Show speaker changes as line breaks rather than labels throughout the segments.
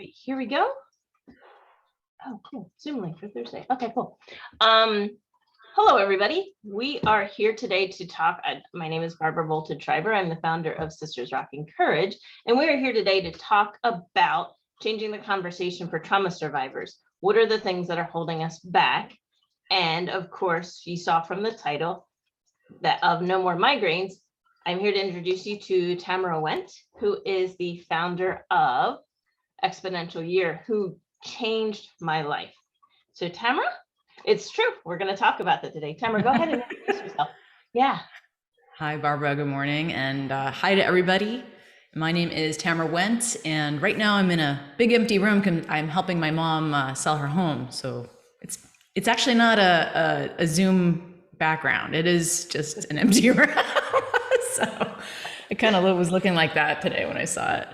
right, here we go. Oh, cool. Zoom link for Thursday. Okay, cool. Hello, everybody. We are here today to talk. My name is Barbara Voltage-Schreiber. I'm the founder of Sisters Rocking Courage, and we are here today to talk about changing the conversation for trauma survivors. What are the things that are holding us back? And of course, you saw from the title that of No More Migraines. I'm here to introduce you to Tamara Wendt, who is the founder of Exponential Year, who changed my life. So Tamara, it's true. We're going to talk about that today. Tamara, go ahead and introduce yourself. Yeah.
Hi, Barbara. Good morning. And hi to everybody. My name is Tamara Wendt. And right now I'm in a big empty room. I'm helping my mom sell her home. So it's actually not a Zoom background. It is just an empty room. So it kind of was looking like that today when I saw it.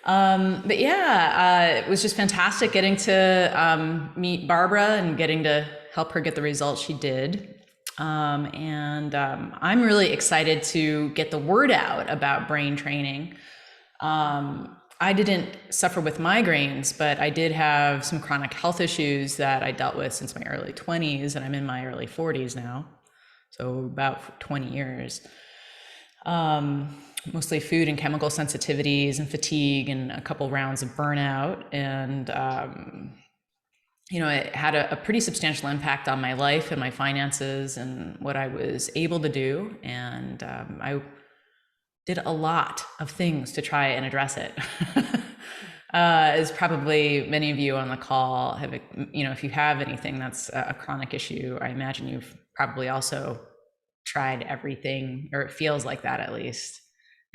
But yeah, it was just fantastic getting to meet Barbara and getting to help her get the results she did. I'm really excited to get the word out about brain training. I didn't suffer with migraines, but I did have some chronic health issues that I dealt with since my early 20s, and I'm in my early 40s now. So about 20 years. Mostly food and chemical sensitivities and fatigue and a couple rounds of burnout. And, it had a pretty substantial impact on my life and my finances and what I was able to do. And I did a lot of things to try and address it. As probably many of you on the call have, if you have anything that's a chronic issue, I imagine you've probably also tried everything, or it feels like that at least,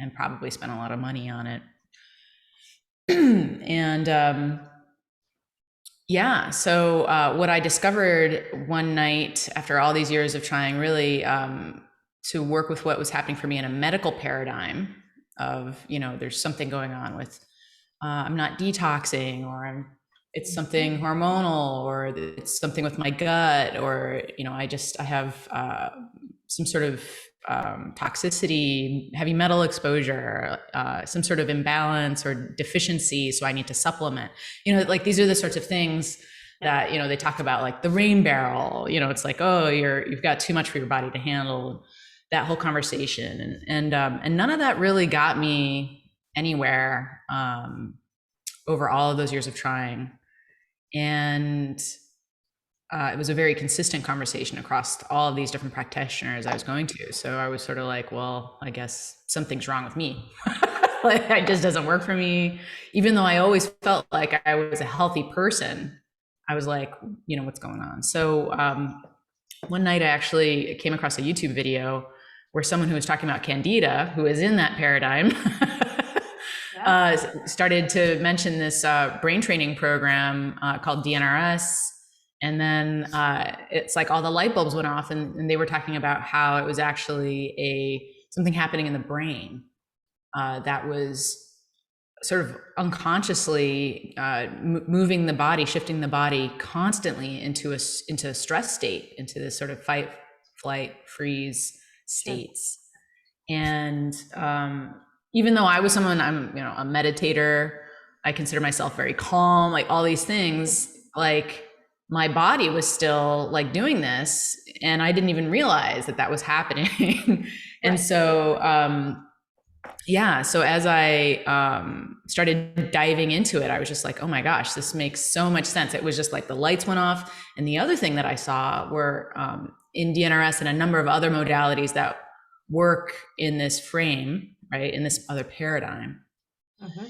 and probably spent a lot of money on it. So what I discovered one night after all these years of trying really to work with what was happening for me in a medical paradigm of, there's something going on with, I'm not detoxing, or it's something hormonal, or it's something with my gut, or, I have some sort of toxicity, heavy metal exposure, some sort of imbalance or deficiency, so I need to supplement. These are the sorts of things that, they talk about, like the rain barrel. It's like, oh, you've got too much for your body to handle, that whole conversation. And none of that really got me anywhere over all of those years of trying. And it was a very consistent conversation across all of these different practitioners I was going to. So I was sort of like, well, I guess something's wrong with me. It just doesn't work for me. Even though I always felt like I was a healthy person, I was like, what's going on? So one night I actually came across a YouTube video where someone who was talking about Candida, who is in that paradigm, started to mention this brain training program called DNRS. And then it's like all the light bulbs went off, and they were talking about how it was actually something happening in the brain that was sort of unconsciously moving the body, shifting the body constantly into a stress state, into this sort of fight, flight, freeze states. And even though I was someone, I'm a meditator, I consider myself very calm, like all these things, like my body was still like doing this, and I didn't even realize that was happening. And so, so as I started diving into it, I was just like, oh my gosh, this makes so much sense. It was just like the lights went off. And the other thing that I saw were in DNRS and a number of other modalities that work in this frame, right, in this other paradigm. Mm-hmm.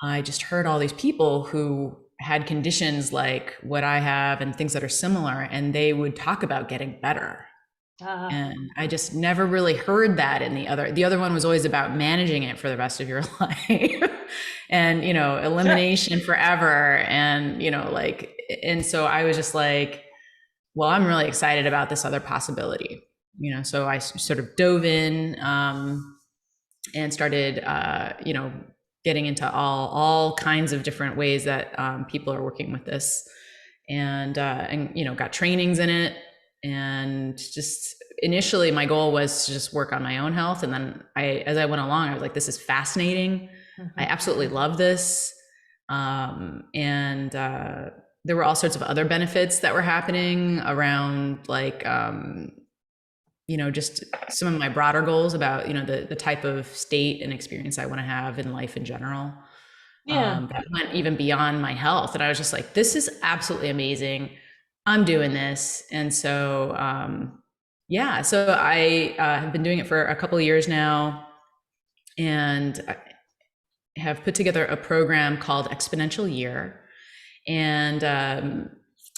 I just heard all these people who had conditions like what I have and things that are similar, and they would talk about getting better. And I just never really heard that in the other one was always about managing it for the rest of your life and, elimination forever. And, and so I was just like, well, I'm really excited about this other possibility, so I sort of dove in and started, getting into all kinds of different ways that people are working with this, and got trainings in it. And just initially my goal was to just work on my own health. And then as I went along, I was like, this is fascinating. Mm-hmm. I absolutely love this. And there were all sorts of other benefits that were happening around, like, just some of my broader goals about, the type of state and experience I want to have in life in general.
Yeah.
That went even beyond my health. And I was just like, this is absolutely amazing. I'm doing this. And so, yeah, so I have been doing it for a couple of years now, and I have put together a program called Exponential Year. And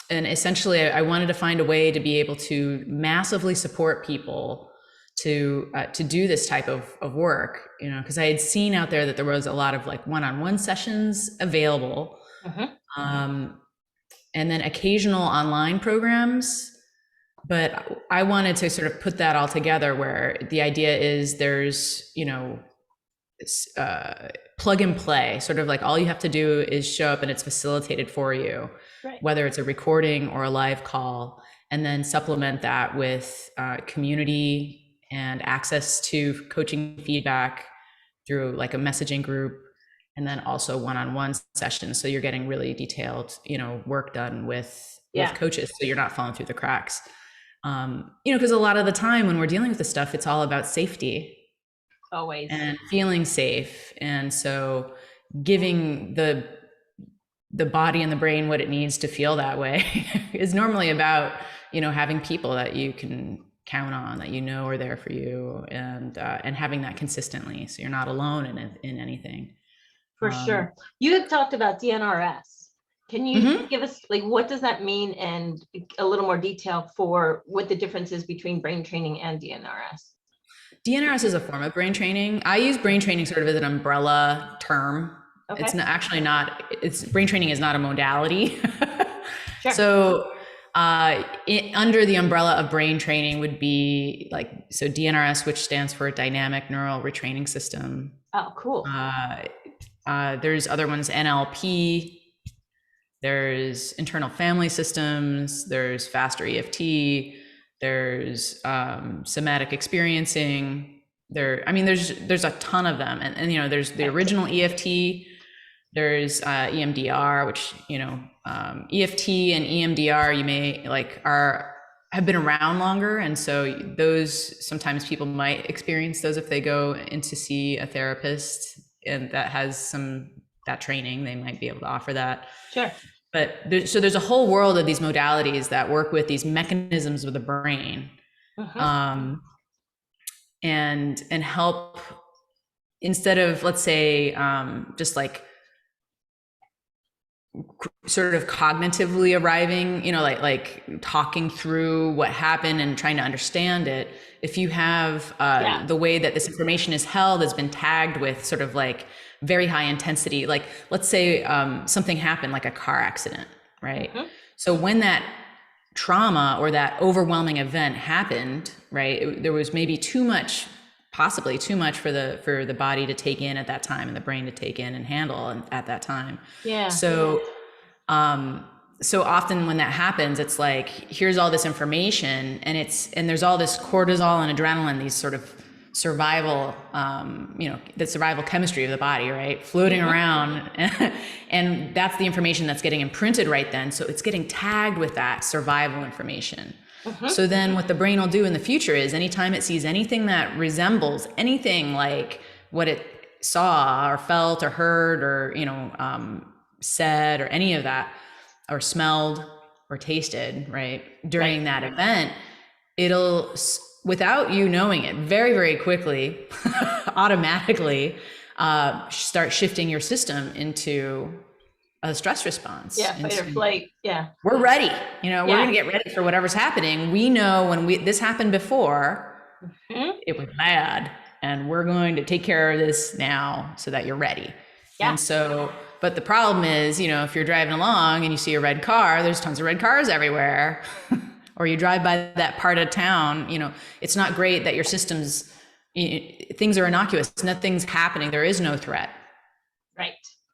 essentially, I wanted to find a way to be able to massively support people to do this type of work, because I had seen out there that there was a lot of like one-on-one sessions available, and then occasional online programs. But I wanted to sort of put that all together, where the idea is there's, plug and play, sort of like all you have to do is show up and it's facilitated for you,
Right.
whether it's a recording or a live call, and then supplement that with community and access to coaching feedback through like a messaging group, and then also one-on-one sessions. So you're getting really detailed, work done with coaches, so you're not falling through the cracks. Because a lot of the time when we're dealing with this stuff, it's all about safety.
Always.
And feeling safe. And so giving the body and the brain what it needs to feel that way is normally about, having people that you can count on, that are there for you, and having that consistently, so you're not alone in anything.
For sure. You had talked about DNRS. Can you give us, like, what does that mean, and a little more detail for what the difference is between brain training and DNRS?
DNRS is a form of brain training. I use brain training sort of as an umbrella term. Okay. It's brain training is not a modality. Sure. So under the umbrella of brain training would be so DNRS, which stands for Dynamic Neural Retraining System.
Oh, cool.
There's other ones, NLP, there's internal family systems, there's faster EFT, there's somatic experiencing. There's a ton of them, and there's the original EFT. There's EMDR, which EFT and EMDR you may have been around longer, and so those sometimes people might experience those if they go in to see a therapist and that has that training. They might be able to offer that. Sure. But there's a whole world of these modalities that work with these mechanisms of the brain, and help, instead of, let's say, just like sort of cognitively arriving, like talking through what happened and trying to understand it. If you have the way that this information is held has been tagged with sort of like very high intensity, like let's say something happened, like a car accident, right? So when that trauma or that overwhelming event happened, right, there was maybe possibly too much for the body to take in at that time, and the brain to take in and handle at that time. Yeah. So often when that happens, it's like, here's all this information, and there's all this cortisol and adrenaline, these sort of survival, the survival chemistry of the body, right, floating around, and that's the information that's getting imprinted right then. So it's getting tagged with that survival information. So then what the brain will do in the future is, anytime it sees anything that resembles anything like what it saw or felt or heard or said or any of that, or smelled or tasted, right, during that event, it'll, without you knowing it, very, very quickly, automatically start shifting your system into a stress response. Yeah, fight or flight. Yeah. We're ready. We're going to get ready for whatever's happening. We know when this happened before, it was bad, and we're going to take care of this now so that you're ready. Yeah. And so, but the problem is, if you're driving along and you see a red car, there's tons of red cars everywhere. Or you drive by that part of town, it's not great that your systems, things are innocuous, nothing's happening, there is no threat. Right.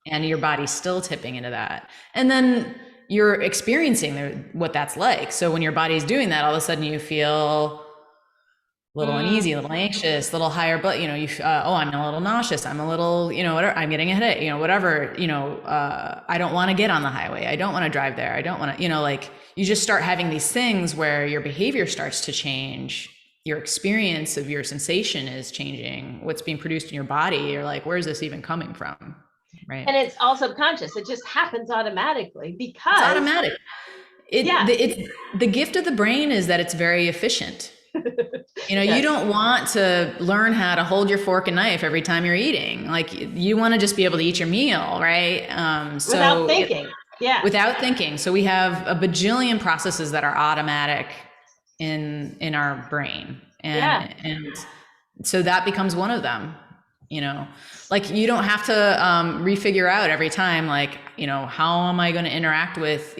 And your body's still tipping into that. And then you're experiencing what that's like. So when your body's doing that, all of a sudden you feel little uneasy, a little anxious, a little higher, but oh, I'm a little nauseous. I'm a little, whatever. I'm getting a headache, whatever, I don't want to get on the highway. I don't want to drive there. I don't want to, like you just start having these things where your behavior starts to change. Your experience of your sensation is changing. What's being produced in your body. You're like, where's this even coming from? Right.
And it's all subconscious. It just happens automatically because
it's automatic.
Yeah.
It's the gift of the brain is that it's very efficient.
Yes.
You don't want to learn how to hold your fork and knife every time you're eating. Like you want to just be able to eat your meal, right?
Without thinking. Yeah.
Without thinking. So we have a bajillion processes that are automatic in our brain. And so that becomes one of them. Like you don't have to refigure out every time, like, how am I going to interact with,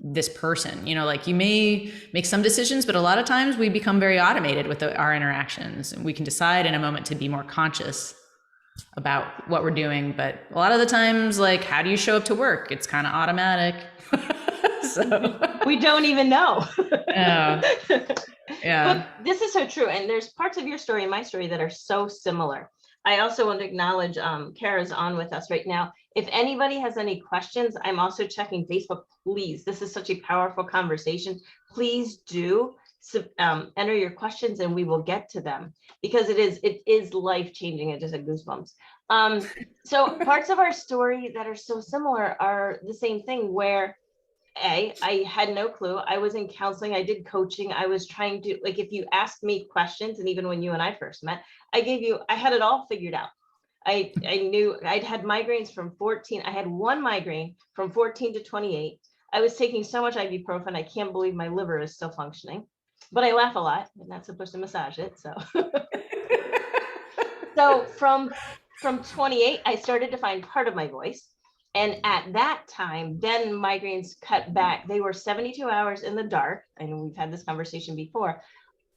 this person, like you may make some decisions, but a lot of times we become very automated with our interactions, and we can decide in a moment to be more conscious about what we're doing. But a lot of the times, like, how do you show up to work? It's kind of automatic. So
we don't even know.
Yeah.
But this is so true. And there's parts of your story and my story that are so similar. I also want to acknowledge Kara's on with us right now. If anybody has any questions, I'm also checking Facebook. Please, this is such a powerful conversation. Please do enter your questions and we will get to them, because it is life-changing. It just had goosebumps. So parts of our story that are so similar are the same thing, where I had no clue. I was in counseling. I did coaching. I was trying to, like, if you asked me questions, and even when you and I first met, I had it all figured out. I knew I'd had migraines from 14. I had one migraine from 14 to 28. I was taking so much ibuprofen. I can't believe my liver is still functioning, but I laugh a lot. I'm not supposed to massage it. So, so from 28, I started to find part of my voice. And at that time, then migraines cut back. They were 72 hours in the dark. I know we've had this conversation before.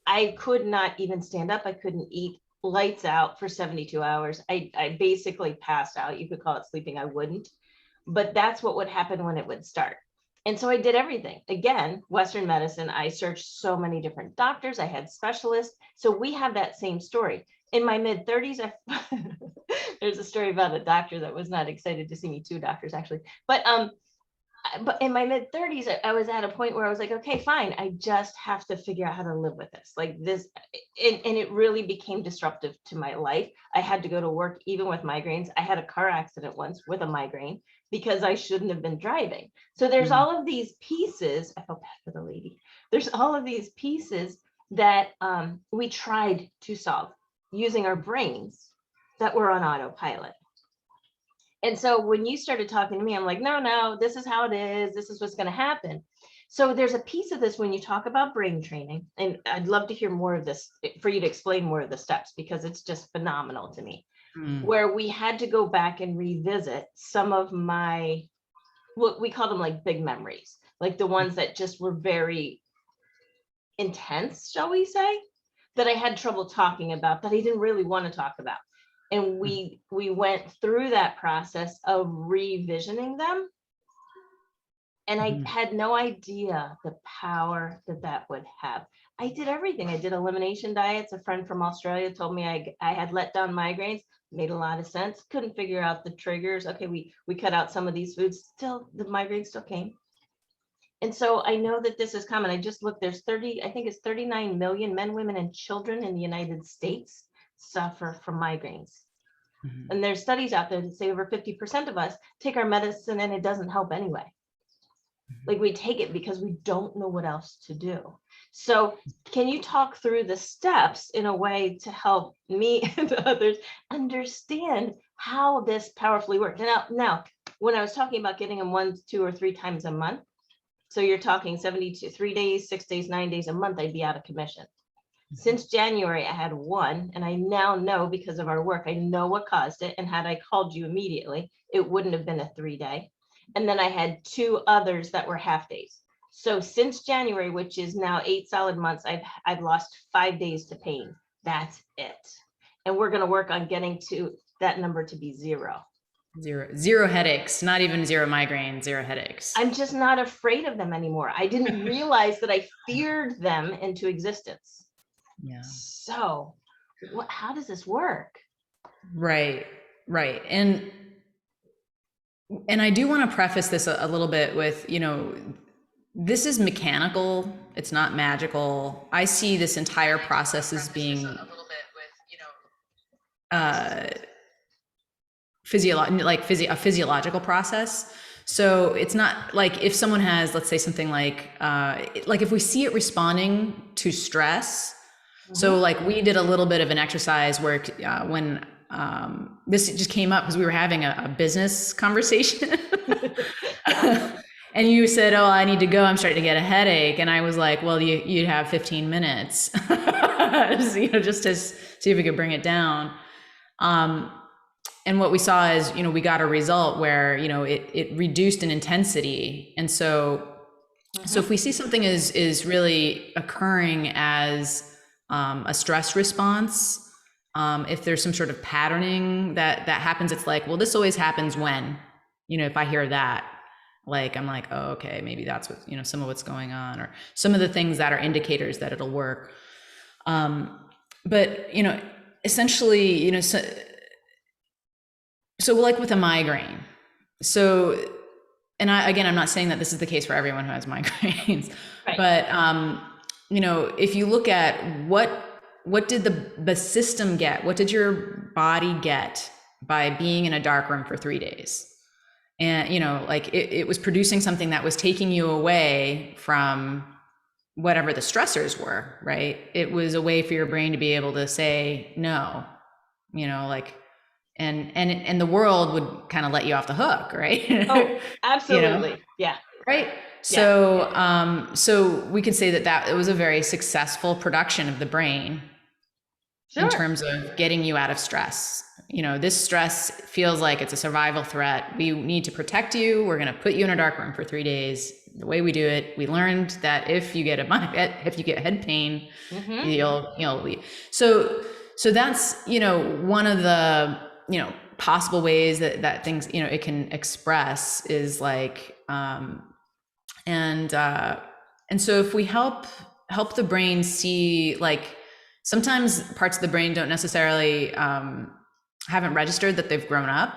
I could not even stand up. I couldn't eat. Lights out for 72 hours. I basically passed out. You could call it sleeping. I wouldn't. But that's what would happen when it would start. And so I did everything. Again, Western medicine. I searched so many different doctors. I had specialists. So we have that same story. In my mid 30s, there's a story about a doctor that was not excited to see me, two doctors actually. But in my mid 30s, I was at a point where I was like, okay, fine. I just have to figure out how to live with this. Like this, and it really became disruptive to my life. I had to go to work even with migraines. I had a car accident once with a migraine because I shouldn't have been driving. So there's all of these pieces. I felt bad for the lady. There's all of these pieces that we tried to solve using our brains that were on autopilot. And so when you started talking to me, I'm like, no, this is how it is. This is what's going to happen. So there's a piece of this when you talk about brain training, and I'd love to hear more of this, for you to explain more of the steps, because it's just phenomenal to me, where we had to go back and revisit some of my, what we call them like big memories, like the ones that just were very intense, shall we say, that I had trouble talking about, that I didn't really want to talk about. And we went through that process of revisioning them. And I had no idea the power that would have. I did everything. I did elimination diets. A friend from Australia told me I had let down migraines. Made a lot of sense. Couldn't figure out the triggers. Okay, we cut out some of these foods. Still, the migraines still came. And so I know that this is common. I just looked, there's 39 million men, women, and children in the United States suffer from migraines. And there's studies out there that say over 50% of us take our medicine and it doesn't help anyway. Like we take it because we don't know what else to do. So can you talk through the steps in a way to help me and others understand how this powerfully works? Now, when I was talking about getting them 1, 2, or 3 times a month, so you're talking 72, 3 days, 6 days, 9 days a month, I'd be out of commission. Since January, I had 1, and I now know, because of our work, I know what caused it. And had I called you immediately, it wouldn't have been a 3-day. And then I had 2 others that were half days. So since January, which is now 8 solid months, I've lost 5 days to pain. That's it. And we're going to work on getting to that number to be 0.
Zero headaches, not even 0 migraines, 0 headaches.
I'm just not afraid of them anymore. I didn't realize that I feared them into existence.
Yeah.
So how does this work?
Right. Right. And I do want to preface this a little bit with, this is mechanical. It's not magical. I see this entire process as being uh, a physiological process. So it's not like if someone has, let's say, something like if we see it responding to stress. So like we did a little bit of an exercise where when this just came up because we were having a business conversation. And you said, "Oh, I need to go. I'm starting to get a headache." And I was like, "Well, you'd have 15 minutes, just to see if we could bring it down." And what we saw is, we got a result where, it reduced in intensity. And so if we see something is really occurring as a stress response, if there's some sort of patterning that happens, it's like, well, this always happens when, if I hear that, like, I'm like, oh, okay, maybe that's what, some of what's going on, or some of the things that are indicators that it'll work. But, essentially, so like with a migraine. So, and I'm not saying that this is the case for everyone who has migraines,
Right.
but, if you look at what did the system get? What did your body get by being in a dark room for 3 days? And, like it was producing something that was taking you away from whatever the stressors were, right? It was a way for your brain to be able to say no, like, and the world would kind of let you off the hook, right?
Oh, absolutely. Yeah.
Right. So, so we can say that it was a very successful production of the brain in terms of getting you out of stress. This stress feels like it's a survival threat. We need to protect you. We're going to put you in a dark room for 3 days. The way we do it, we learned that if you get head pain, you'll leave. So that's, one of the, possible ways that things, it can express is like, and so if we help the brain see, like, sometimes parts of the brain don't necessarily haven't registered that they've grown up.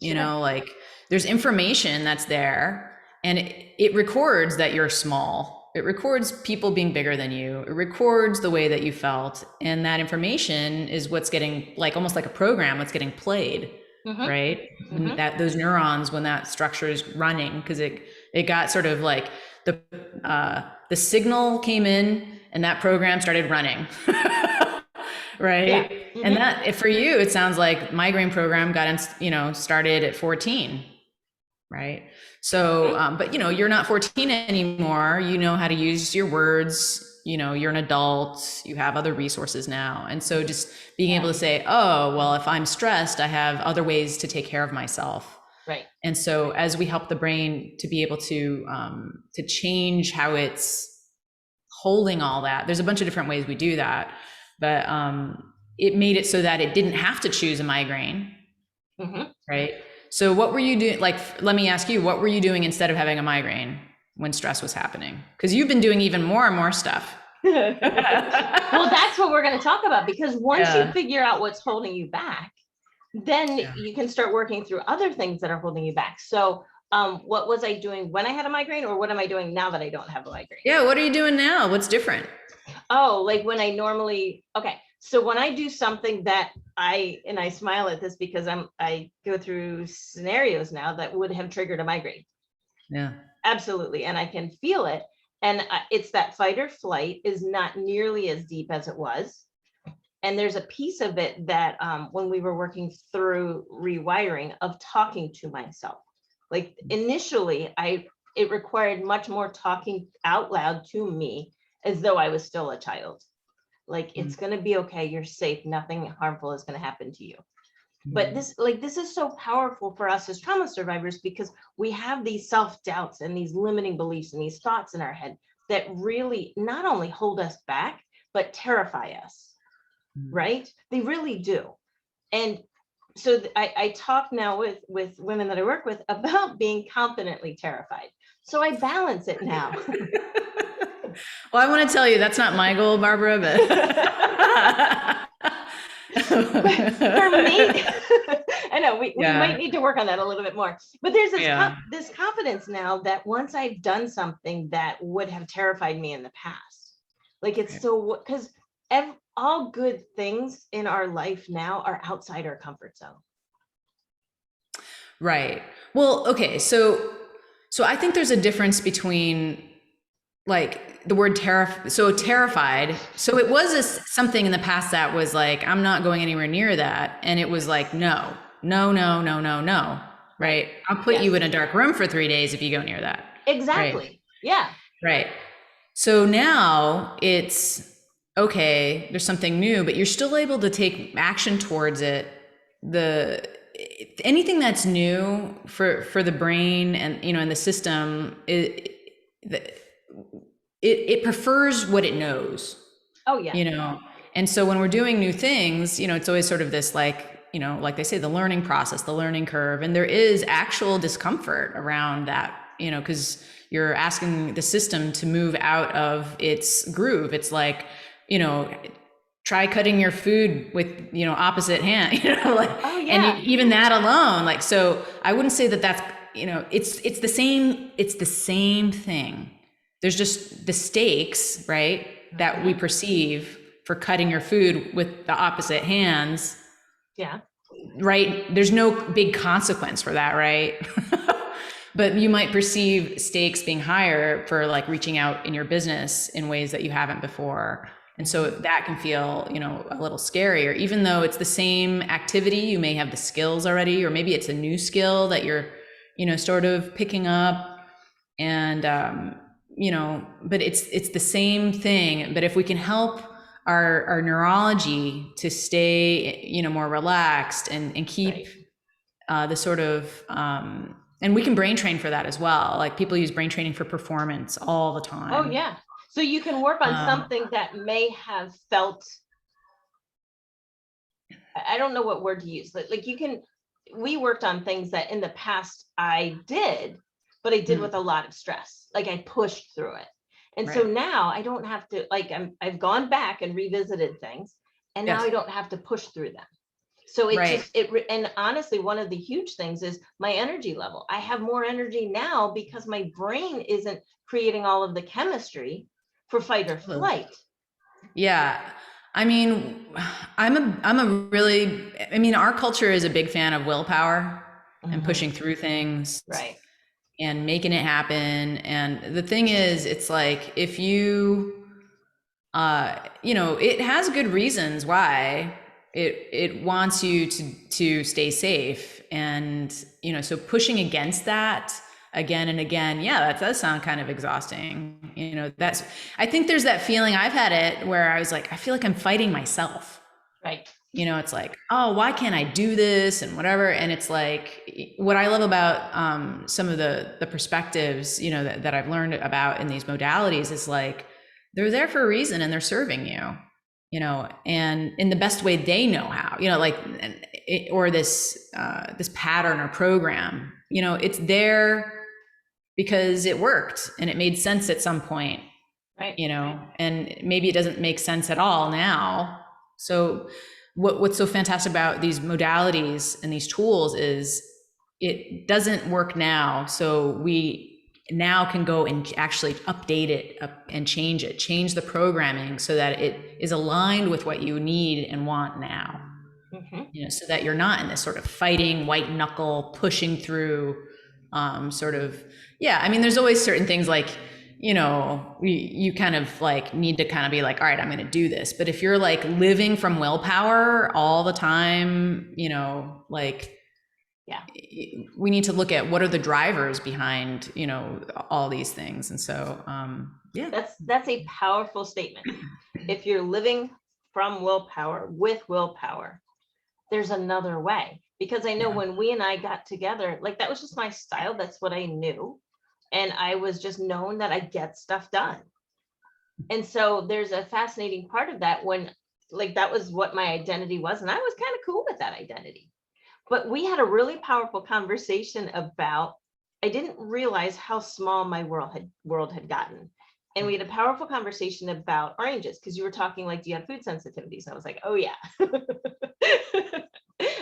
Like there's information that's there, and it records that you're small. It records people being bigger than you. It records the way that you felt, and that information is what's getting, like, almost like a program, what's getting played, right? That those neurons, when that structure is running, because it got sort of like the signal came in and that program started running. Right. Yeah. And that, for you, it sounds like migraine program got started at 14. Right. So, but you're not 14 anymore. You know how to use your words. You're an adult, you have other resources now. And so just being able to say, oh, well, if I'm stressed, I have other ways to take care of myself.
Right.
And so as we help the brain to be able to change how it's holding all that, there's a bunch of different ways we do that, but it made it so that it didn't have to choose a migraine. Right. So what were you doing? Like, let me ask you, what were you doing instead of having a migraine when stress was happening? Because you've been doing even more and more stuff.
Well, that's what we're going to talk about, because once you figure out what's holding you back, then you can start working through other things that are holding you back. So what was I doing when I had a migraine, or what am I doing now that I don't have a migraine?
Yeah. What are you doing now? What's different?
Oh, like when I normally, so when I do something that I smile at this because I go through scenarios now that would have triggered a migraine.
Yeah,
absolutely. And I can feel it. And it's that fight or flight is not nearly as deep as it was. And there's a piece of it that when we were working through rewiring of talking to myself, like initially it required much more talking out loud to me as though I was still a child. Like, it's going to be okay. You're safe. Nothing harmful is going to happen to you. But this is so powerful for us as trauma survivors, because we have these self-doubts and these limiting beliefs and these thoughts in our head that really not only hold us back, but terrify us, right? They really do. And so I talk now with women that I work with about being confidently terrified. So I balance it now.
Well, I want to tell you that's not my goal, Barbara, but
For me, I know we might
yeah,
need to work on that a little bit more. But there's
yeah,
this confidence now that once I've done something that would have terrified me in the past, like it's so because all good things in our life now are outside our comfort zone.
right. Well, okay, so I think there's a difference between like the word terrified. So it was something in the past that was like, I'm not going anywhere near that. And it was like, no, no, no, no, no, no. Right. I'll put you
Yes.
in a dark room for 3 days if you go near that. Right.
Exactly. Yeah.
Right. So now it's okay, there's something new, but you're still able to take action towards it. The anything that's new for the brain and in the system, it prefers what it knows.
Oh yeah.
And so when we're doing new things, it's always sort of this like, like they say, the learning process, the learning curve, and there is actual discomfort around that, because you're asking the system to move out of its groove. It's like, try cutting your food with opposite hand, like,
Oh
and
yeah.
even that alone, like, so I wouldn't say that that's, it's the same thing. There's just the stakes, right, that we perceive for cutting your food with the opposite hands,
Yeah.
right? There's no big consequence for that, right? But you might perceive stakes being higher for like reaching out in your business in ways that you haven't before. And so that can feel, a little scary, or even though it's the same activity, you may have the skills already, or maybe it's a new skill that you're, sort of picking up. And, but it's the same thing. But if we can help our neurology to stay, more relaxed and keep the sort of, and we can brain train for that as well. Like people use brain training for performance all the time.
Oh yeah. So you can work on something that may have felt, I don't know what word to use, but like we worked on things that in the past I did, but I did with a lot of stress. Like I pushed through it. And so now I don't have to, like, I've gone back and revisited things, and now I don't have to push through them. So and honestly, one of the huge things is my energy level. I have more energy now because my brain isn't creating all of the chemistry for fight or flight.
Yeah. I mean, our culture is a big fan of willpower and pushing through things.
Right.
And making it happen. And the thing is, it's like, if you, it has good reasons why it wants you to stay safe. And, so pushing against that again and again, yeah, that does sound kind of exhausting. I think there's that feeling, I've had it where I was like, I feel like I'm fighting myself.
Right.
It's like, oh, why can't I do this and whatever. And it's like, what I love about some of the perspectives, that I've learned about in these modalities is like, they're there for a reason and they're serving you, and in the best way they know how, or this pattern or program, it's there because it worked and it made sense at some point,
right.
And maybe it doesn't make sense at all now. So what's so fantastic about these modalities and these tools is it doesn't work now. So we now can go and actually update it and change the programming so that it is aligned with what you need and want now. So that you're not in this sort of fighting, white knuckle, pushing through sort of, yeah. I mean, there's always certain things like, you kind of like need to kind of be like, all right, I'm going to do this. But if you're like living from willpower all the time, like, yeah, we need to look at what are the drivers behind, all these things. And so, yeah,
that's a powerful statement. If you're living from willpower with willpower, there's another way. Because I know when we and I got together, like that was just my style. That's what I knew. And I was just known that I get stuff done. And so there's a fascinating part of that when like that was what my identity was. And I was kind of cool with that identity. But we had a really powerful conversation about, I didn't realize how small my world had gotten. and we had a powerful conversation about oranges because you were talking like, do you have food sensitivities? And I was like, oh yeah.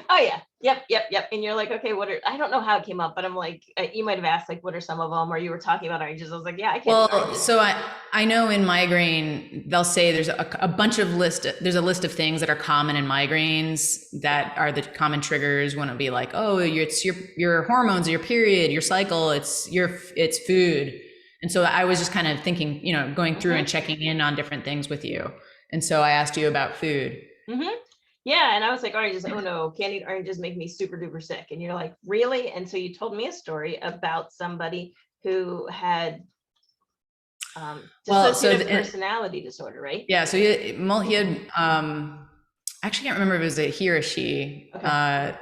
Oh yeah, yep. And you're like, okay, I don't know how it came up, but I'm like, you might have asked like, what are some of them? Or you were talking about oranges. I was like, yeah, I can't eat
Well,
oranges.
so I know in migraine, they'll say there's a bunch of there's a list of things that are common in migraines that are the common triggers. When it'll be like, oh, it's your hormones, your period, your cycle, it's food. And so I was just kind of thinking, going through and checking in on different things with you. And so I asked you about food.
Yeah, and I was like, oranges, oh no, candied oranges make me super duper sick. And you're like, really? And so you told me a story about somebody who had dissociative personality disorder, right?
Yeah, so he had I actually can't remember if it was a he or a she. Okay.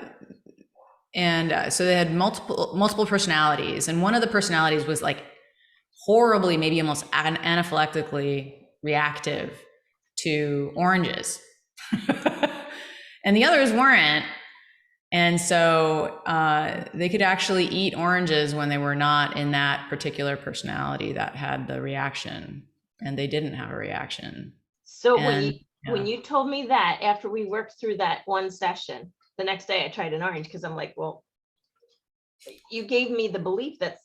So they had multiple personalities, and one of the personalities was like horribly, maybe almost anaphylactically reactive to oranges. And the others weren't. And so they could actually eat oranges when they were not in that particular personality that had the reaction, and they didn't have a reaction.
So when you told me that, after we worked through that one session, the next day I tried an orange because I'm like, well, you gave me the belief that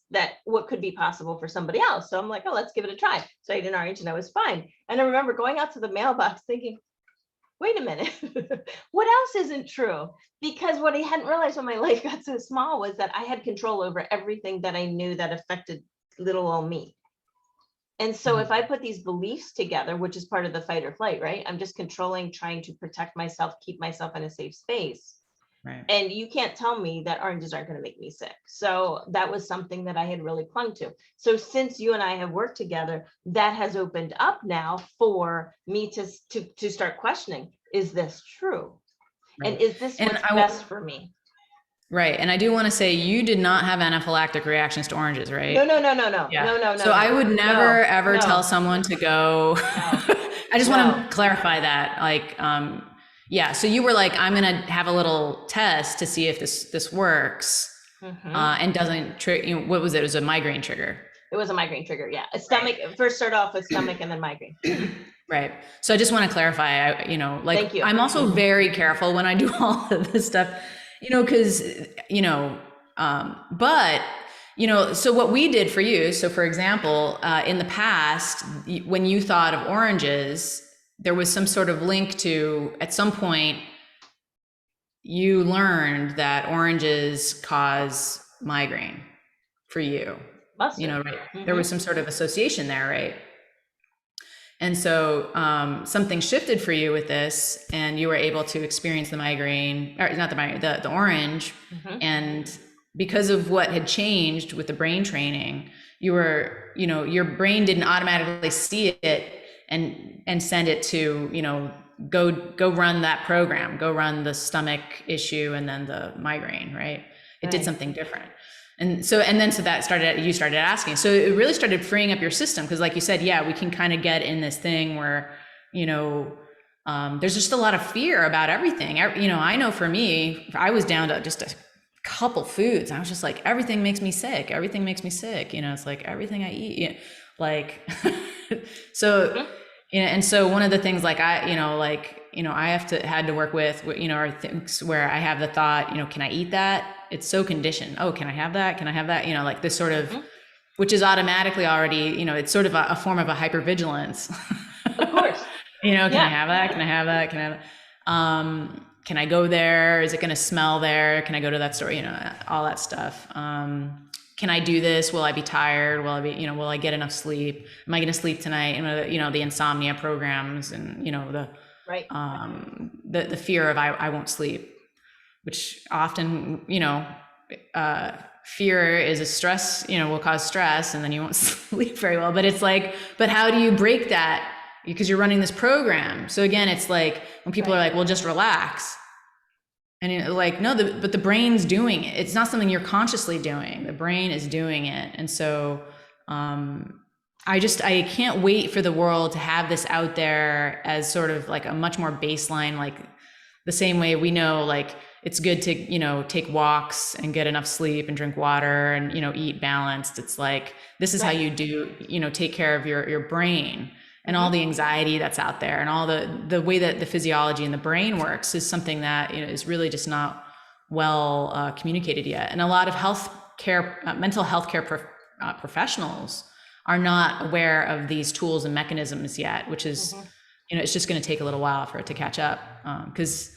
what could be possible for somebody else. So I'm like, oh, let's give it a try. So I ate an orange and I was fine. And I remember going out to the mailbox thinking, wait a minute, what else isn't true? Because what I hadn't realized when my life got so small was that I had control over everything that I knew that affected little old me. And so if I put these beliefs together, which is part of the fight or flight, right? I'm just controlling, trying to protect myself, keep myself in a safe space. Right. And you can't tell me that oranges aren't going to make me sick. So that was something that I had really clung to. So since you and I have worked together, that has opened up now for me to start questioning, is this true? Right. And is this what's best for me?
Right. And I do want to say you did not have anaphylactic reactions to oranges, right?
No.
Yeah.
No.
So I would never ever tell someone to go. I just want to clarify that. Like, yeah. So you were like, I'm going to have a little test to see if this works and doesn't trigger. What was it? It was a migraine trigger.
It was a migraine trigger. Yeah. A stomach. First start off with stomach and then migraine.
Right. So I just want to clarify,
Thank you.
I'm also very careful when I do all of this stuff, because, but, so what we did for you, so for example, in the past, when you thought of oranges, there was some sort of link to, at some point, you learned that oranges cause migraine for you. Right? Mm-hmm. There was some sort of association there, right? And so something shifted for you with this, and you were able to experience the migraine, or not the migraine, the orange. And because of what had changed with the brain training, you were, your brain didn't automatically see it and send it to, go run that program, go run the stomach issue and then the migraine, right? It did something different. And so you started asking. So it really started freeing up your system. Cause like you said, yeah, we can kind of get in this thing where, there's just a lot of fear about everything. I know for me, I was down to just a couple foods. I was just like, everything makes me sick. Everything makes me sick. It's like everything I eat, like, so, and so one of the things like I had to work with, are things where I have the thought, can I eat that? It's so conditioned. Oh, can I have that? Can I have that? Like this sort of, which is automatically already, it's sort of a form of a hypervigilance.
Of course.
Can I have that? Can I have that? Can I have can I go there? Is it going to smell there? Can I go to that store? All that stuff. Can I do this? Will I be tired? Will I be, will I get enough sleep? Am I going to sleep tonight? And, the insomnia programs and, the fear of I won't sleep, which often, fear is a stress, will cause stress and then you won't sleep very well. But it's like, but how do you break that? Because you're running this program. So again, it's like when people are like, well, just relax. And you're like, no, but the brain's doing it. It's not something you're consciously doing. The brain is doing it. And so I can't wait for the world to have this out there as sort of like a much more baseline, like the same way we know, like, it's good to, take walks and get enough sleep and drink water and, eat balanced. It's like, this is how
Right.
you do, take care of your brain, and all
Mm-hmm.
the anxiety that's out there, and all the way that the physiology and the brain works is something that, is really just not well communicated yet. And a lot of mental health care professionals are not aware of these tools and mechanisms yet, which is,
Mm-hmm.
it's just going to take a little while for it to catch up. Because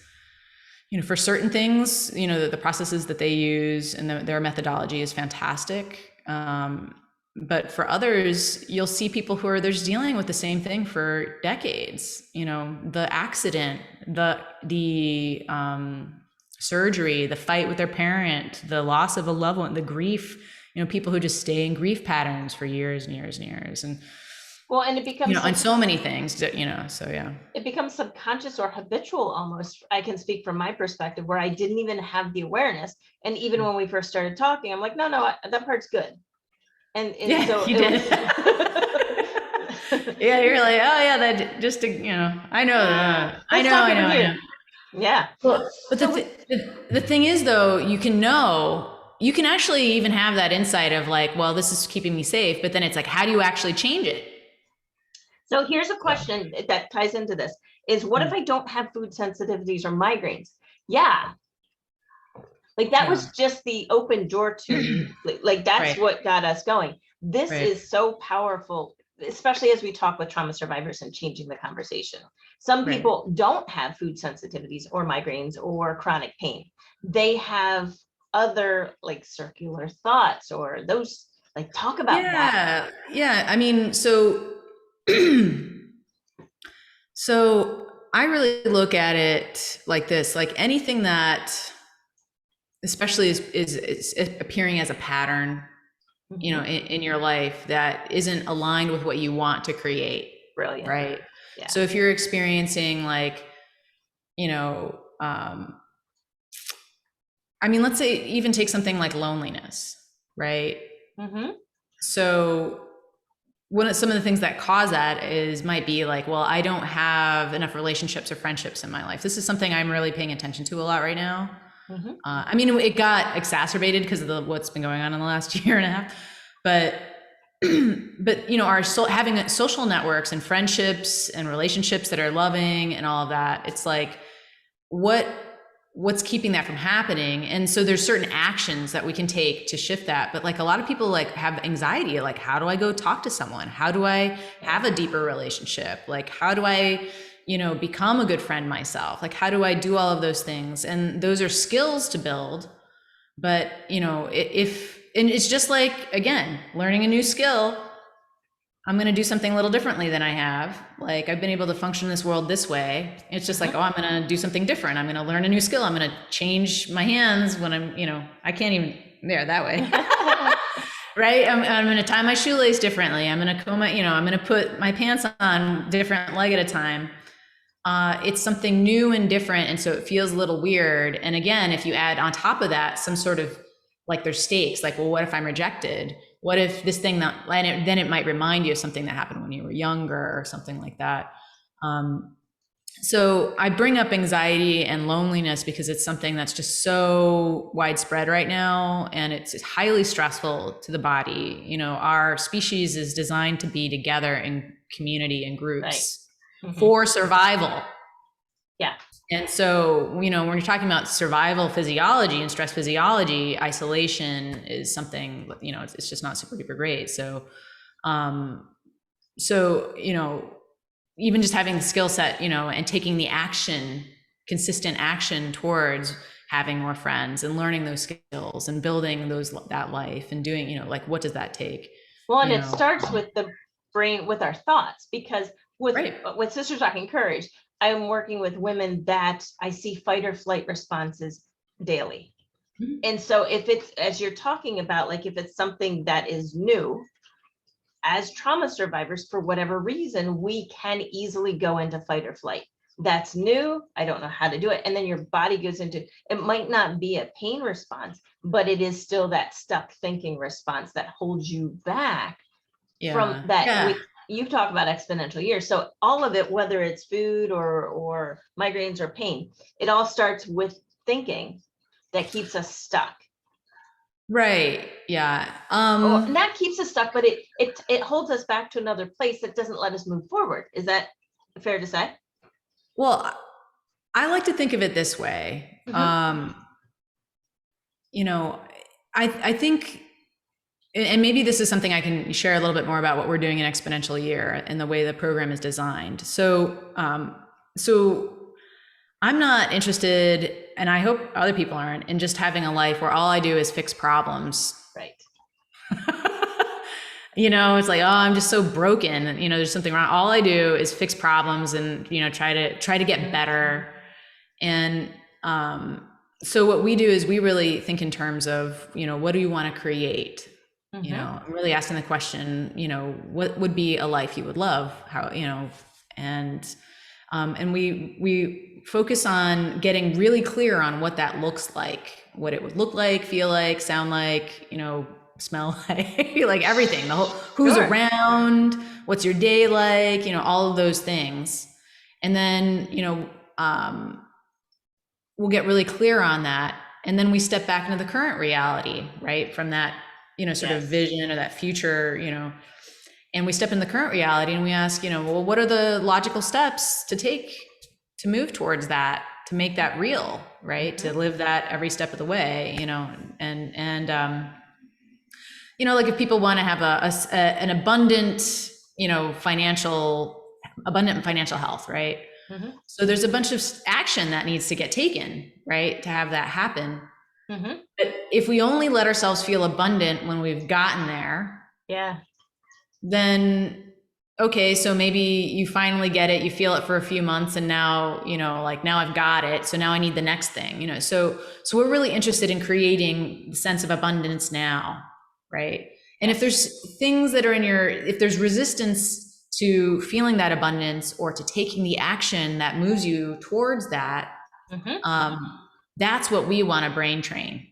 for certain things, the processes that they use and their methodology is fantastic. But for others, you'll see people who are, they're just dealing with the same thing for decades. The accident, the surgery, the fight with their parent, the loss of a loved one, the grief. People who just stay in grief patterns for years and years and years, and
Well, and it becomes
on so many things. So yeah.
it becomes subconscious or habitual almost. I can speak from my perspective where I didn't even have the awareness. And even when we first started talking, I'm like, no, that part's good. And
Yeah,
so
you
it
did.
was
Yeah, you're like, oh yeah, that just I know that.
let's talk over
I know.
here. Yeah.
Well, but
So
the thing is, though, you can actually even have that insight of like, well, this is keeping me safe, but then it's like, how do you actually change it?
so here's a question that ties into this is what if I don't have food sensitivities or migraines? Yeah. Like that was just the open door to me. Like that's
Right.
what got us going. This
Right.
is so powerful, especially as we talk with trauma survivors and changing the conversation. Some
Right.
people don't have food sensitivities or migraines or chronic pain. They have other like circular thoughts or those, like talk about that.
Yeah. I mean, so so I really look at it like this, like anything that especially is appearing as a pattern, in your life that isn't aligned with what you want to create.
Brilliant.
Right.
Yeah.
So if you're experiencing like, I mean, let's say even take something like loneliness, right?
Mm-hmm.
So some of the things that cause that might be like, well, I don't have enough relationships or friendships in my life. This is something I'm really paying attention to a lot right now.
Mm-hmm.
I mean, it got exacerbated because of what's been going on in the last year and a half, but our having social networks and friendships and relationships that are loving and all of that, it's like, what's keeping that from happening? And so there's certain actions that we can take to shift that. But like a lot of people like have anxiety, like, how do I go talk to someone? How do I have a deeper relationship? Like, how do I, become a good friend myself? Like, how do I do all of those things? And those are skills to build. But, and it's just like, again, learning a new skill. I'm going to do something a little differently than I have. Like, I've been able to function in this world this way. It's just like, oh, I'm going to do something different. I'm going to learn a new skill. I'm going to change my hands when I'm, I can't even there that way. Right. I'm going to tie my shoelace differently. I'm going to comb my, I'm going to put my pants on different leg at a time. It's something new and different. And so it feels a little weird. And again, if you add on top of that, some sort of like there's stakes, like, well, what if I'm rejected? What if this thing then it might remind you of something that happened when you were younger or something like that. So I bring up anxiety and loneliness because it's something that's just so widespread right now, and it's highly stressful to the body. Our species is designed to be together in community and groups for survival.
Yeah.
And so, when you're talking about survival physiology and stress physiology, isolation is something, it's just not super duper great. So, even just having the skill set, and taking the consistent action towards having more friends and learning those skills and building that life and doing, like, what does that take?
Well, and it starts with the brain, with our thoughts, because with Sisters Talking Courage, I'm working with women that I see fight or flight responses daily. Mm-hmm. And so if it's, as you're talking about, like if it's something that is new, as trauma survivors, for whatever reason, we can easily go into fight or flight. That's new. I don't know how to do it. And then your body goes into, it might not be a pain response, but it is still that stuck thinking response that holds you back from that. Yeah. You've talked about exponential years. So all of it, whether it's food or migraines or pain, it all starts with thinking that keeps us stuck.
Right. Yeah.
Or not keeps us stuck, but it holds us back to another place that doesn't let us move forward. Is that fair to say?
Well, I like to think of it this way. You know, I think, and maybe this is something I can share a little bit more about what we're doing in Exponential Year and the way the program is designed. So I'm not interested, and I hope other people aren't, in just having a life where all I do is fix problems.
Right.
It's like, oh, I'm just so broken. There's something wrong. All I do is fix problems and, try to get better. And so what we do is we really think in terms of, what do you want to create? I'm really asking the question, what would be a life you would love? How, and we focus on getting really clear on what that looks like, what it would look like, feel like, sound like, smell like, like everything, the whole, who's around, what's your day like, all of those things. And then, we'll get really clear on that. And then we step back into the current reality, right? From that, sort of vision or that future, and we step in the current reality and we ask, well, what are the logical steps to take to move towards that, to make that real, right? To live that every step of the way, like if people want to have an abundant, abundant financial health, right? So there's a bunch of action that needs to get taken, right? To have that happen. But if we only let ourselves feel abundant when we've gotten there, then okay, so maybe you finally get it, you feel it for a few months, and now, like now I've got it, so now I need the next thing, so we're really interested in creating the sense of abundance now, right? And if there's things that are if there's resistance to feeling that abundance or to taking the action that moves you towards that, that's what we want to brain train,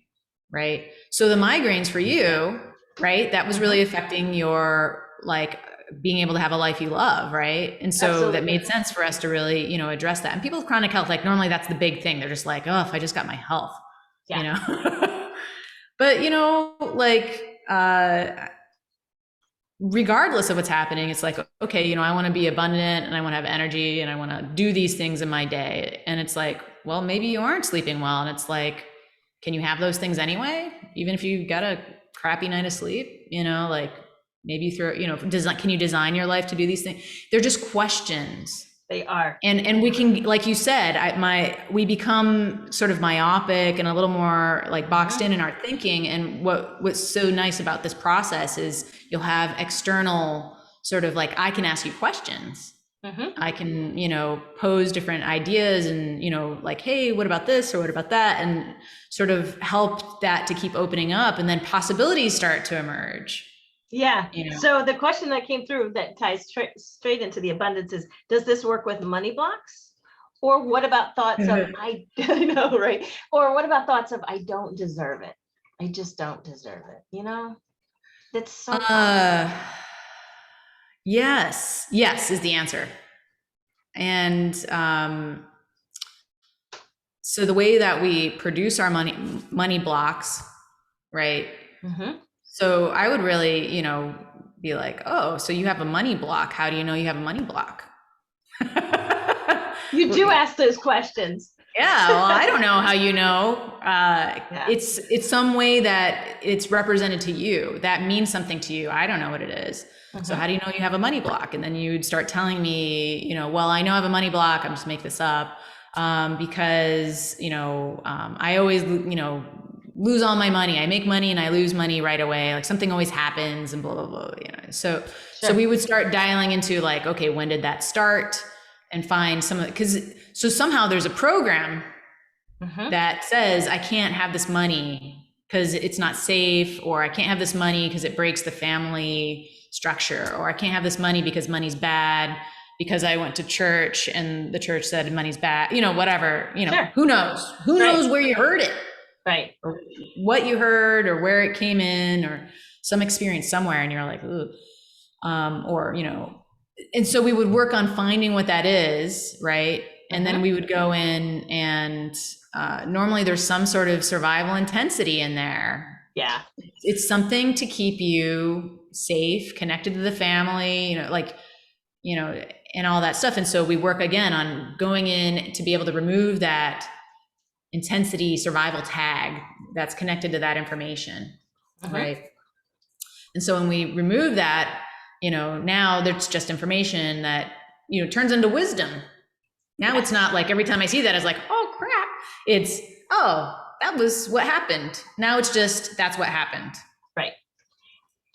right? So the migraines for you, right, that was really affecting your, like, being able to have a life you love, right? And so that made sense for us to really, address that. And people with chronic health, like, normally that's the big thing. They're just like, oh, if I just got my health, but regardless of what's happening, it's like, okay, I want to be abundant and I want to have energy and I want to do these things in my day. And it's like, well, maybe you aren't sleeping well. And it's like, can you have those things anyway? Even if you got a crappy night of sleep, like maybe you throw, can you design your life to do these things? They're just questions.
They are.
And we can, like you said, we become sort of myopic and a little more like boxed in our thinking. And what's so nice about this process is you'll have external sort of, like, I can ask you questions. I can, pose different ideas and, like, hey, what about this or what about that? And sort of help that to keep opening up, and then possibilities start to emerge.
Yeah. So the question that came through that ties straight into the abundance is, does this work with money blocks? Or what about thoughts of, I know, right? Or what about thoughts of, I don't deserve it. I just don't deserve it. That's so
yes is the answer. And so the way that we produce our money blocks, right? So I would really, be like, oh, so you have a money block. How do you know you have a money block?
You do ask those questions.
Yeah, well, I don't know how you know. It's some way that it's represented to you. That means something to you. I don't know what it is. So how do you know you have a money block? And then you'd start telling me, well, I know I have a money block. I'm just making this up because, I always, lose all my money. I make money and I lose money right away. Like something always happens and blah, blah, blah, So we would start dialing into, like, okay, when did that start? And find some of it. So somehow there's a program that says I can't have this money because it's not safe, or I can't have this money because it breaks the family structure, or I can't have this money because money's bad because I went to church and the church said money's bad, whatever, who knows? Who knows where you heard it?
Right.
Or what you heard, or where it came in, or some experience somewhere, and you're like, ooh, and so we would work on finding what that is, right? And then we would go in and normally there's some sort of survival intensity in there.
Yeah.
It's something to keep you safe, connected to the family, and all that stuff. And so we work again on going in to be able to remove that intensity survival tag that's connected to that information, right? And so when we remove that, now there's just information that, turns into wisdom. Now it's not like every time I see that, it's like, oh crap. It's, oh, that was what happened. Now it's just, that's what happened.
Right.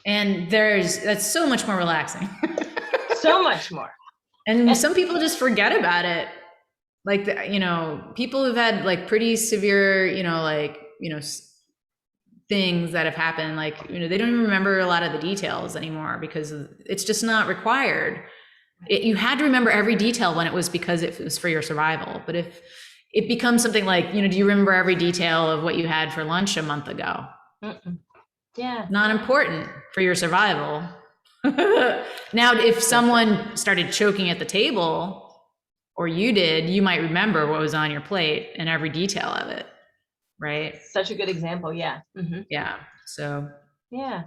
And that's so much more relaxing.
So much more.
And some people just forget about it. Like, people who've had like pretty severe, things that have happened, like, they don't even remember a lot of the details anymore because it's just not required. You had to remember every detail when it was because it was for your survival. But if it becomes something like, do you remember every detail of what you had for lunch a month ago?
Yeah.
Not important for your survival. Now, if someone started choking at the table, or you did, you might remember what was on your plate and every detail of it, right?
Such a good example. Yeah.
Yeah. So.
Yeah.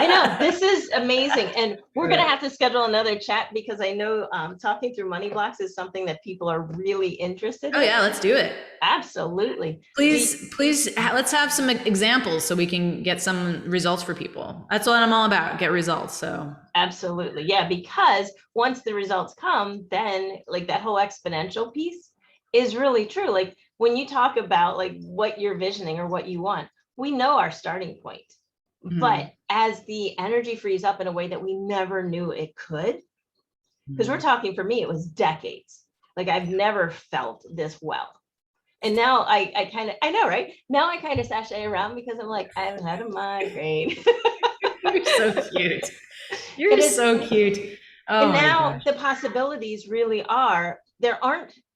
I know, this is amazing. And we're going to have to schedule another chat because I know talking through money blocks is something that people are really interested in.
Oh yeah, let's do it.
Absolutely.
Please, let's have some examples so we can get some results for people. That's what I'm all about, get results. So
absolutely. Yeah, because once the results come, then like that whole exponential piece is really true. Like when you talk about like what you're visioning or what you want, we know our starting point. But as the energy frees up in a way that we never knew it could, because we're talking, for me, it was decades. Like I've never felt this well. And now I know, right? Now I kind of sashay around because I'm like, I've had a migraine.
You're so cute. You're so cute. Oh,
and now the possibilities really are,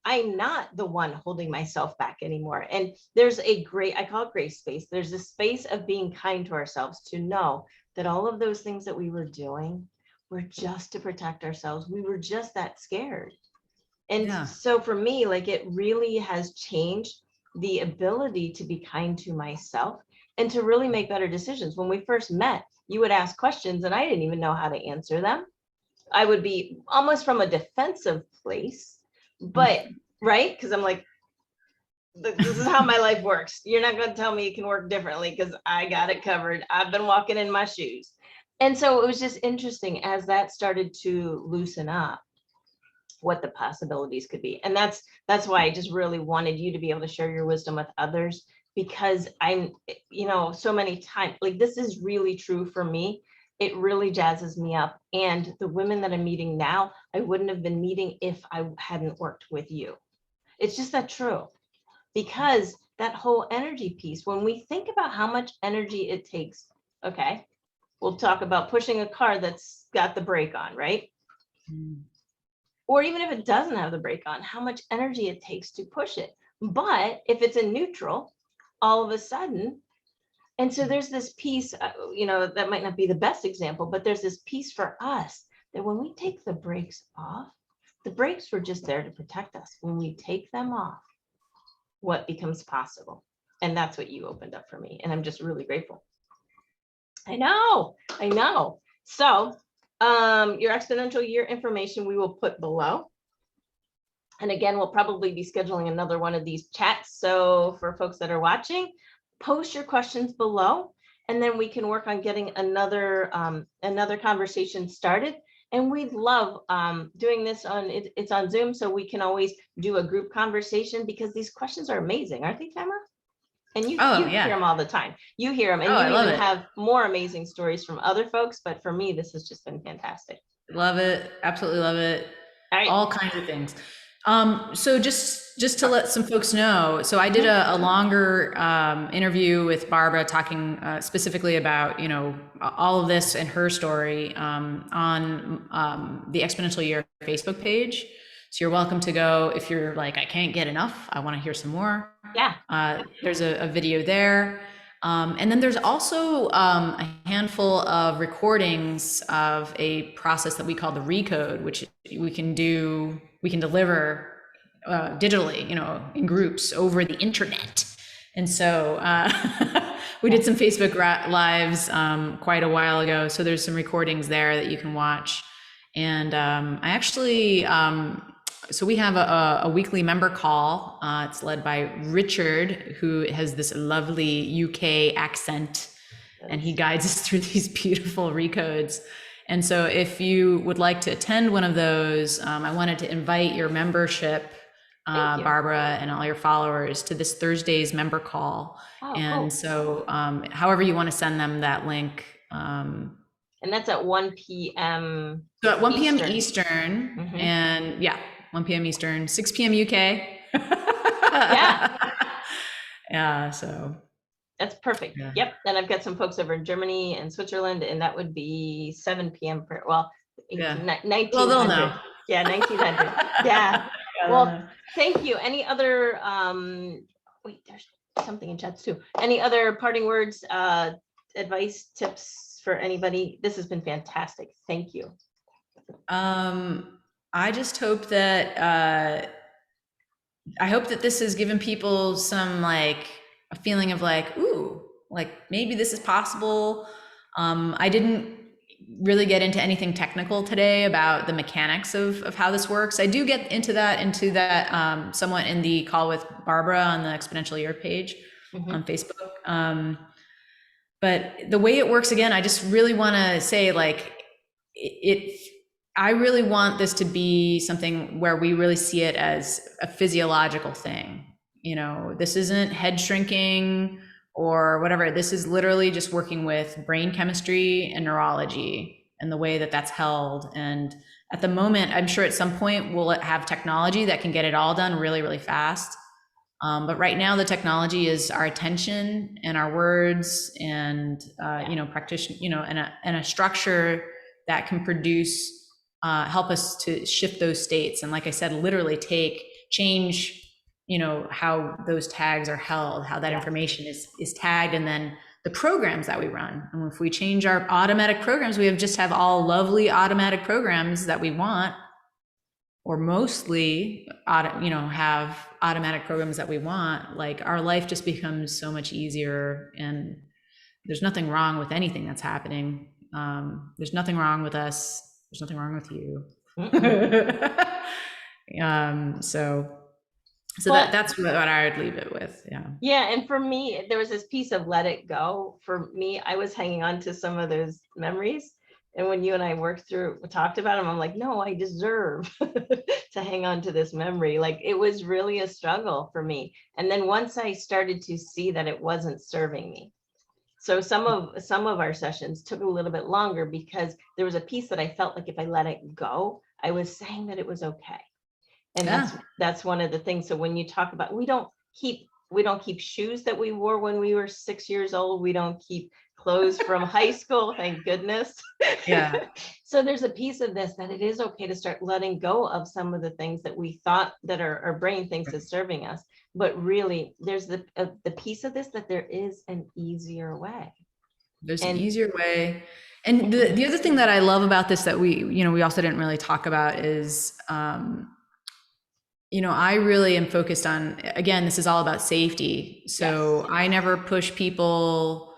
I'm not the one holding myself back anymore. And there's I call it grace space. There's a space of being kind to ourselves to know that all of those things that we were doing were just to protect ourselves. We were just that scared. And so for me, like it really has changed the ability to be kind to myself and to really make better decisions. When we first met, you would ask questions and I didn't even know how to answer them. I would be almost from a defensive place. But right, because I'm like, this is how my life works. You're not going to tell me it can work differently because I got it covered. I've been walking in my shoes. And so it was just interesting as that started to loosen up what the possibilities could be. And that's why I just really wanted you to be able to share your wisdom with others, because I'm, so many times, like this is really true for me. It really jazzes me up. And the women that I'm meeting now, I wouldn't have been meeting if I hadn't worked with you. It's just that true. Because that whole energy piece, when we think about how much energy it takes, okay, we'll talk about pushing a car that's got the brake on, right? Or even if it doesn't have the brake on, how much energy it takes to push it. But if it's in neutral, all of a sudden, and so there's this piece, that might not be the best example, but there's this piece for us that when we take the brakes off, the brakes were just there to protect us. When we take them off, what becomes possible? And that's what you opened up for me. And I'm just really grateful. I know. So your exponential year information we will put below. And again, we'll probably be scheduling another one of these chats. So for folks that are watching, post your questions below, and then we can work on getting another conversation started. And we'd love doing this it's on Zoom, so we can always do a group conversation because these questions are amazing, aren't they, Tamara? And you hear them all the time. You hear them, and you even have more amazing stories from other folks. But for me, this has just been fantastic.
Love it. Absolutely love it. All kinds of things. So just to let some folks know, so I did a longer interview with Barbara talking specifically about, all of this and her story on the Exponential Year Facebook page. So you're welcome to go if you're like, I can't get enough, I want to hear some more.
Yeah.
There's a video there. And then there's also a handful of recordings of a process that we call the recode, which we can deliver digitally, in groups over the internet. And so we did some Facebook lives quite a while ago. So there's some recordings there that you can watch. And I actually, so we have a weekly member call. It's led by Richard, who has this lovely UK accent, and he guides us through these beautiful recodes. And so if you would like to attend one of those, I wanted to invite your membership, Barbara, and all your followers to this Thursday's member call. And cool. So however you want to send them that link.
And that's at 1 p.m.
So at 1 p.m. Eastern, and 1 p.m. Eastern, 6 p.m. UK. Yeah, so.
That's perfect. Yeah. Yep. And I've got some folks over in Germany and Switzerland, and that would be 7 p.m. 1900.
Well, they'll know.
Yeah, 1900. Yeah. Well, thank you. Any other, wait, there's something in chats too. Any other parting words, advice, tips for anybody? This has been fantastic. Thank you.
I just hope that, this has given people some a feeling of ooh, maybe this is possible. I didn't really get into anything technical today about the mechanics of how this works. I do get into that somewhat in the call with Barbara on the Exponential Year page on Facebook. But the way it works, again, I just really want to say I really want this to be something where we really see it as a physiological thing. This isn't head shrinking or whatever. This is literally just working with brain chemistry and neurology and the way that that's held. And at the moment, I'm sure at some point we'll have technology that can get it all done really, really fast. But right now the technology is our attention and our words and, practitioner, and a structure that can help us to shift those states. And like I said, literally change how those tags are held, how that information is tagged, and then the programs that we run. And if we change our automatic programs, we have all lovely automatic programs that we want, or mostly, have automatic programs that we want, our life just becomes so much easier. And there's nothing wrong with anything that's happening. There's nothing wrong with us. There's nothing wrong with you. So that's what I would leave it with.
Yeah. And for me, there was this piece of let it go. For me, I was hanging on to some of those memories. And when you and I talked about them, I'm like, no, I deserve to hang on to this memory. It was really a struggle for me. And then once I started to see that it wasn't serving me. So some of our sessions took a little bit longer because there was a piece that I felt like if I let it go, I was saying that it was okay. And that's one of the things. So when you talk about, we don't keep shoes that we wore when we were 6 years old. We don't keep clothes from high school, thank goodness.
Yeah.
So there's a piece of this that it is okay to start letting go of some of the things that we thought that our brain thinks is serving us. But really, there's the piece of this that there is an easier way.
There's an easier way. And the other thing that I love about this that we also didn't really talk about is, I really am focused on, again, this is all about safety. So I never push people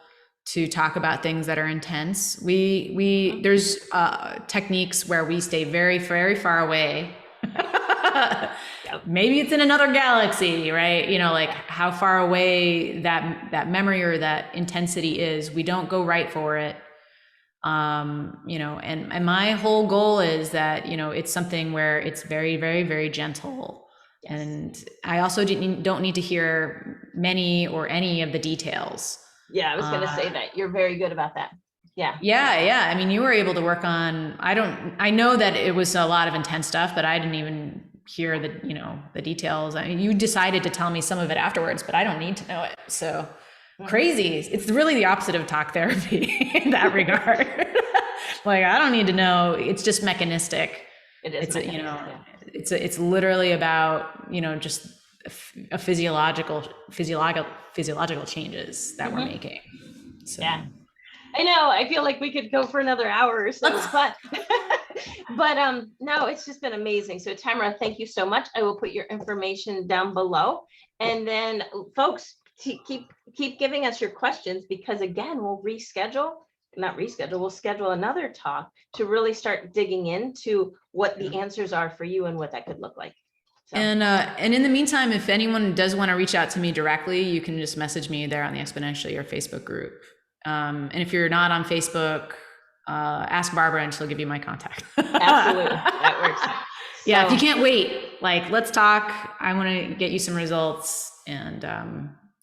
to talk about things that are intense. There's techniques where we stay very, very far away. Maybe it's in another galaxy, right? How far away that memory or that intensity is. We don't go right for it. And my whole goal is that, it's something where it's very, very, very gentle. And I also don't need to hear many or any of the details.
Yeah, I was going to say that. You're very good about that. Yeah.
Yeah. I mean, you were able to work on, I know that it was a lot of intense stuff, but I didn't even hear the details. I mean, you decided to tell me some of it afterwards, but I don't need to know it. So crazy. It's really the opposite of talk therapy in that regard. I don't need to know. It's just mechanistic.
It is.
It's literally about, just a physiological changes that we're making. So.
Yeah. I know. I feel like we could go for another hour or so, but But no, it's just been amazing. So Tamara, thank you so much. I will put your information down below. And then folks, keep giving us your questions, because again, we'll we'll schedule another talk to really start digging into what the answers are for you and what that could look like. So.
And in the meantime, if anyone does want to reach out to me directly, you can just message me there on the Exponentially or Facebook group. And if you're not on Facebook, ask Barbara and she'll give you my contact.
Absolutely, that works.
Yeah, so, if you can't wait, like, let's talk. I want to get you some results, and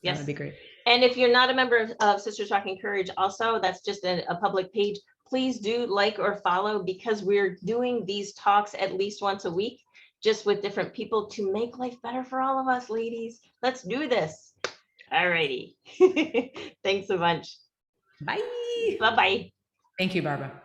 yes, that would be great.
And if you're not a member of Sisters Talking Courage, also, that's just a public page. Please do like or follow, because we're doing these talks at least once a week, just with different people, to make life better for all of us, ladies. Let's do this. All righty. Thanks a bunch.
Bye.
Bye-bye.
Thank you, Barbara.